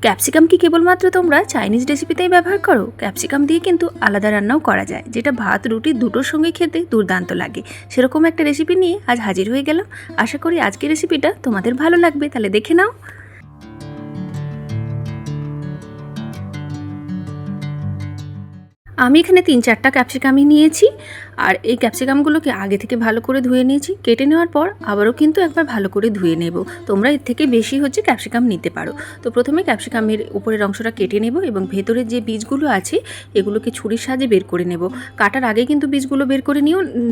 Capsicum কি কেবলমাত্র তোমরা চাইনিজ রেসিপিতেই ব্যবহার করো? ক্যাপসিকাম দিয়ে কিন্তু আলাদা রান্নাও করা যায়, যেটা ভাত রুটি দুটোর সঙ্গে খেতে দুর্দান্ত লাগে। সেরকম একটা রেসিপি নিয়ে আজ হাজির হয়ে গেলাম। আশা করি আজকের রেসিপিটা তোমাদের ভালো লাগবে, তাহলে দেখে নাও। আমি এখানে 3-4টা ক্যাপসিকামই নিয়েছি, আর এই ক্যাপসিকামগুলোকে আগে থেকে ভালো করে ধুয়ে নিয়েছি। কেটে নেওয়ার পর আবারও কিন্তু একবার ভালো করে ধুয়ে নেব। তোমরা এর থেকে বেশি ক্যাপসিকাম নিতে পারো। তো প্রথমে ক্যাপসিকামের উপরের অংশটা কেটে নেব এবং ভেতরের যে বীজগুলো আছে এগুলোকে ছুরির সাহায্যে বের করে নেব। কাটার আগে কিন্তু বীজগুলো বের করে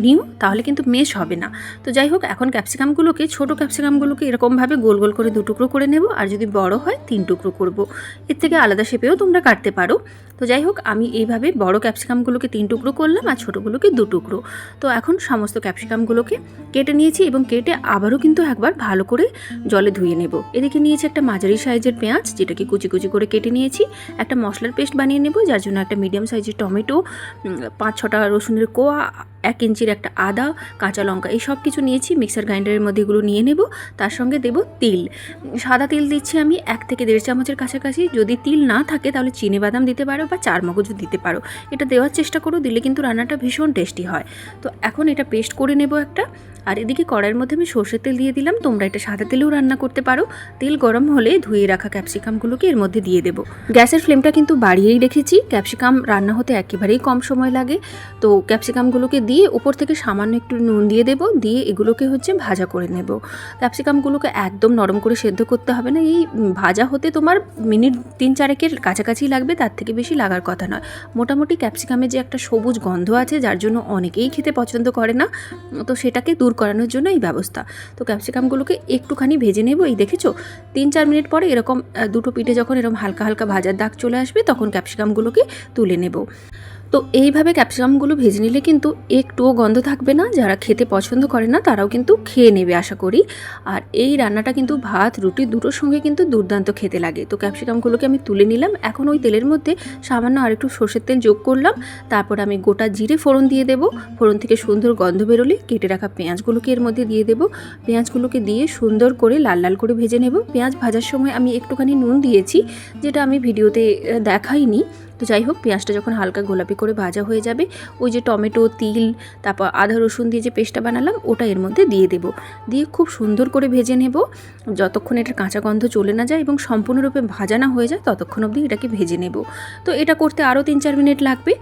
নিও, তাহলে কিন্তু মেশ হবে না। তো যাই হোক, এখন ক্যাপসিকামগুলোকে, ছোটো ক্যাপসিকামগুলোকে এরকমভাবে গোল গোল করে 2 টুকরো করে নেব, আর যদি বড় হয় 3 টুকরো করব। এর থেকে আলাদা শেপেও তোমরা কাটতে পারো। তো যাই হোক, আমি এইভাবে বড় ক্যাপসিকামগুলোকে 3 টুকরো করলাম আর ছোটোগুলোকে 2 টুকরো। তো এখন সমস্ত ক্যাপসিকামগুলোকে কেটে নিয়েছি এবং কেটে আবারও কিন্তু একবার ভালো করে জলে ধুয়ে নেব। এদিকে নিয়েছি একটা মাঝারি সাইজের পেঁয়াজ, যেটাকে কুচি কুচি করে কেটে নিয়েছি। একটা মশলার পেস্ট বানিয়ে নেব, যার জন্য একটা মিডিয়াম সাইজের টমেটো, 5-6টা রসুনের কোয়া, 1 ইঞ্চির একটা আদা, কাঁচা লঙ্কা, এই সব কিছু নিয়েছি। মিক্সার গ্রাইন্ডারের মধ্যে এগুলো নিয়ে নেব। তার সঙ্গে দেব তিল। সাদা তিল দিচ্ছি আমি 1 থেকে 1.5 চামচের কাছাকাছি। যদি তিল না থাকে তাহলে চিনেবাদাম দিতে পারো বা চারমগজও দিতে পারো। এটা দেওয়ার চেষ্টা করো, দিলে কিন্তু রান্নাটা ভীষণ টেস্টি হয়। তো এখন এটা পেস্ট করে নেব একটা। আর এদিকে কড়াইয়ের মধ্যে আমি সর্ষের তেল দিয়ে দিলাম। তোমরা এটা সাদা তেলেও রান্না করতে পারো। তেল গরম হলে ধুয়ে রাখা ক্যাপসিকামগুলোকে এর মধ্যে দিয়ে দেবো। গ্যাসের ফ্লেমটা কিন্তু বাড়িয়েই রেখেছি। ক্যাপসিকাম রান্না হতে একেবারেই কম সময় লাগে। তো ক্যাপসিকামগুলোকে দিয়ে উপর থেকে সামান্য একটু নুন দিয়ে দেবো, দিয়ে এগুলোকে ভাজা করে নেব। ক্যাপসিকামগুলোকে একদম নরম করে সেদ্ধ করতে হবে না। এই ভাজা হতে তোমার মিনিট 3-4-এর কাছাকাছি লাগবে, তার থেকে বেশি লাগার কথা নয়। মোটামুটি ক্যাপসিকামে যে একটা সবুজ গন্ধ আছে, যার জন্য অনেকেই খেতে পছন্দ করে না, তো সেটাকে দূর করানোর জন্য এই ব্যবস্থা। তো ক্যাপসিকামগুলোকে একটুখানি ভেজে নেব। এই দেখেছো, 3-4 মিনিট পরে এরকম দুটো পিঠে যখন এরকম হালকা হালকা ভাজার দাগ চলে আসবে, তখন ক্যাপসিকামগুলোকে তুলে নেব। তো এইভাবে ক্যাপসিকামগুলো ভেজে নিলে কিন্তু একটুও গন্ধ থাকবে না। যারা খেতে পছন্দ করে না তারাও কিন্তু খেয়ে নেবে আশা করি। আর এই রান্নাটা কিন্তু ভাত রুটি দুটোর সঙ্গে কিন্তু দুর্দান্ত খেতে লাগে। তো ক্যাপসিকামগুলোকে আমি তুলে নিলাম। এখন ওই তেলের মধ্যে সামান্য আরেকটু সর্ষের তেল যোগ করলাম। তারপর আমি গোটা জিরে ফোড়ন দিয়ে দেবো। ফোড়ন থেকে সুন্দর গন্ধ বেরোলে কেটে রাখা পেঁয়াজগুলোকে এর মধ্যে দিয়ে দেবো। পেঁয়াজগুলোকে দিয়ে সুন্দর করে লাল লাল করে ভেজে নেব। পেঁয়াজ ভাজার সময় আমি একটুখানি নুন দিয়েছি, যেটা আমি ভিডিওতে দেখাইনি। তো যাই হোক, পেঁয়াজটা যখন হালকা গোলাপি করে ভাজা হয়ে যাবে, ওই যে টমেটো, তিল, তারপর আদা রসুন দিয়ে যে পেস্টটা বানালাম ওটা এর মধ্যে দিয়ে দেব। দিয়ে খুব সুন্দর করে ভেজে নেব, যতক্ষণ এটার কাঁচা গন্ধ চলে না যায় এবং সম্পূর্ণরূপে ভাজা না হয়ে যায় ততক্ষণ অবধি এটাকে ভেজে নেব। তো এটা করতে আরও 3-4 মিনিট লাগবে।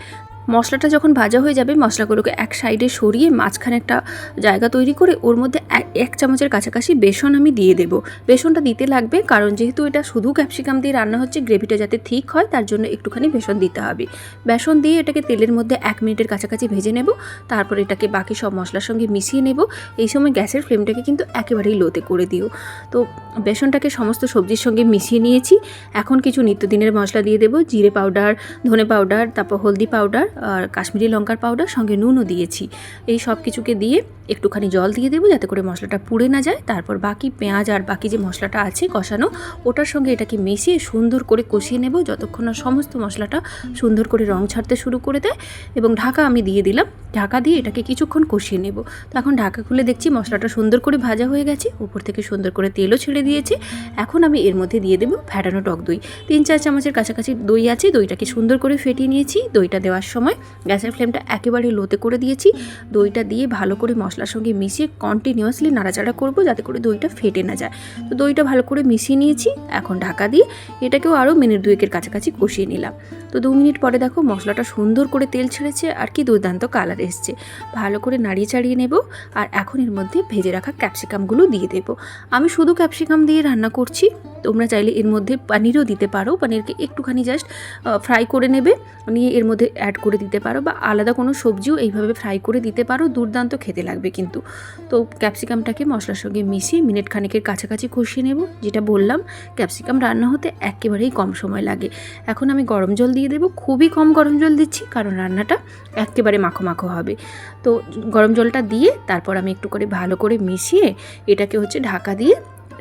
মশলাটা যখন ভাজা হয়ে যাবে, মশলাগুলোকে এক সাইডে সরিয়ে মাঝখানে একটা জায়গা তৈরি করে ওর মধ্যে 1 চামচের কাছাকাছি বেসন আমি দিয়ে দেব। বেসনটা দিতে লাগবে, কারণ যেহেতু এটা শুধু ক্যাপসিকাম দিয়ে রান্না হচ্ছে, গ্রেভিটা যাতে ঠিক হয় তার জন্য একটুখানি বেসন দিতে হবে। বেসন দিয়ে এটাকে তেলের মধ্যে 1 মিনিটের কাছাকাছি ভেজে নেব। তারপর এটাকে বাকি সব মশলার সঙ্গে মিশিয়ে নেব। এই সময় গ্যাসের ফ্লেমটাকে কিন্তু একেবারেই লোতে করে দিও। তো বেসনটাকে সমস্ত সবজির সঙ্গে মিশিয়ে নিয়েছি। এখন কিছু নিত্যদিনের মশলা দিয়ে দেবো। জিরে পাউডার, ধনে পাউডার, তারপর হলদি পাউডার আর কাশ্মীরি লঙ্কার পাউডার, সঙ্গে নুনও দিয়েছি। এই সব কিছুকে দিয়ে একটুখানি জল দিয়ে দেবো, যাতে করে মশলাটা পুড়ে না যায়। তারপর বাকি পেঁয়াজ আর বাকি যে মশলাটা আছে কষানো, ওটার সঙ্গে এটাকে মিশিয়ে সুন্দর করে কষিয়ে নেব, যতক্ষণ না সমস্ত মশলাটা সুন্দর করে রং ছাড়তে শুরু করে দেয়। এবং ঢাকা আমি দিয়ে দিলাম। ঢাকা দিয়ে এটাকে কিছুক্ষণ কষিয়ে নেব। তো এখন ঢাকা খুলে দেখছি মশলাটা সুন্দর করে ভাজা হয়ে গেছে, উপর থেকে সুন্দর করে তেলও ছেড়ে দিয়েছে। এখন আমি এর মধ্যে দিয়ে দেবো ফ্যাটানো টক দই। 3-4 চামচের কাছাকাছি দই আছে। দইটাকে সুন্দর করে ফেটিয়ে নিয়েছি। দইটা দেওয়ার সময় গ্যাসের ফ্লেমটা একেবারে লোতে করে দিয়েছি। দইটা দিয়ে ভালো করে মশলার সঙ্গে মিশিয়ে কন্টিনিউয়াসলি নাড়াচাড়া করব, যাতে করে দইটা ফেটে না যায়। তো দইটা ভালো করে মিশিয়ে নিয়েছি। এখন ঢাকা দিয়ে এটাকেও আরও মিনিট 2-এর কাছাকাছি কষিয়ে নিলাম। তো 2 মিনিট পরে দেখো মশলাটা সুন্দর করে তেল ছেড়েছে আর কি দুর্দান্ত কালার এসছে। ভালো করে নাড়িয়ে চাড়িয়ে নেব। আর এখন এর মধ্যে ভেজে রাখা ক্যাপসিকামগুলো দিয়ে দেবো। আমি শুধু ক্যাপসিকাম দিয়ে রান্না করছি, তোমরা চাইলে এর মধ্যে পনিরও দিতে পারো। পনিরকে একটুখানি জাস্ট ফ্রাই করে নেবে, নিয়ে এর মধ্যে অ্যাড করে দিতে পারো, বা আলাদা কোনো সবজিও এইভাবে ফ্রাই করে দিতে পারো। দুর্দান্ত খেতে লাগবে কিন্তু। তো ক্যাপসিকামটাকে মশলার সঙ্গে মিশিয়ে মিনিট খানেকের কাছাকাছি কষিয়ে নেব। যেটা বললাম, ক্যাপসিকাম রান্না হতে একেবারেই কম সময় লাগে। এখন আমি গরম জল দিয়ে দেবো। খুবই কম গরম জল দিচ্ছি, কারণ রান্নাটা একেবারে মাখো মাখো হবে। তো গরম জলটা দিয়ে তারপর আমি একটু করে ভালো করে মিশিয়ে এটাকে ঢাকা দিয়ে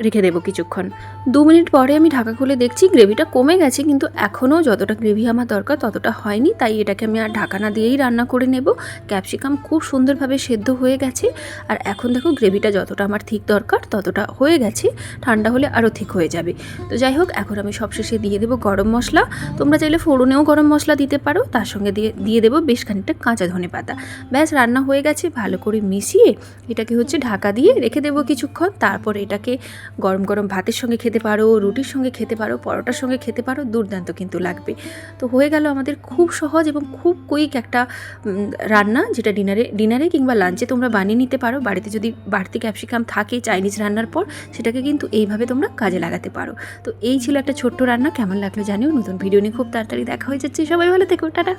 রেখে দেবো কিছুক্ষণ। 2 মিনিট পরে আমি ঢাকা খুলে দেখছি গ্রেভিটা কমে গেছে, কিন্তু এখনও যতটা গ্রেভি আমার দরকার ততটা হয়নি, তাই এটাকে আমি আর ঢাকা না দিয়েই রান্না করে নেব। ক্যাপসিকাম খুব সুন্দরভাবে সেদ্ধ হয়ে গেছে, আর এখন দেখো গ্রেভিটা যতটা আমার ঠিক দরকার ততটা হয়ে গেছে, ঠান্ডা হলে আরও ঠিক হয়ে যাবে। তো যাই হোক, এখন আমি সবশেষে দিয়ে দেবো গরম মশলা। তোমরা চাইলে ফোড়নেও গরম মশলা দিতে পারো, তার সঙ্গে দিয়ে দেবো বেশ খানিকটা কাঁচা ধনেপাতা। ব্যাস, রান্না হয়ে গেছে। ভালো করে মিশিয়ে এটাকে ঢাকা দিয়ে রেখে দেবো কিছুক্ষণ। তারপর এটাকে গরম গরম ভাতের সঙ্গে খেতে পারো, রুটির সঙ্গে খেতে পারো, পরোটার সঙ্গে খেতে পারো, দুর্দান্ত কিন্তু লাগবে। তো হয়ে গেল আমাদের খুব সহজ এবং খুব কুইক একটা রান্না, যেটা ডিনারে কিংবা লাঞ্চে তোমরা বানিয়ে নিতে পারো। বাড়িতে যদি বাড়তি ক্যাপসিকাম থাকে চাইনিজ রান্নার পর, সেটাকে কিন্তু এইভাবে তোমরা কাজে লাগাতে পারো। তো এই ছিল একটা ছোট্ট রান্না। কেমন লাগলো জানিও। নতুন ভিডিও নিয়ে খুব তাড়াতাড়ি দেখা হয়ে যাচ্ছে। সবাই ভালো থেকো, টাটা।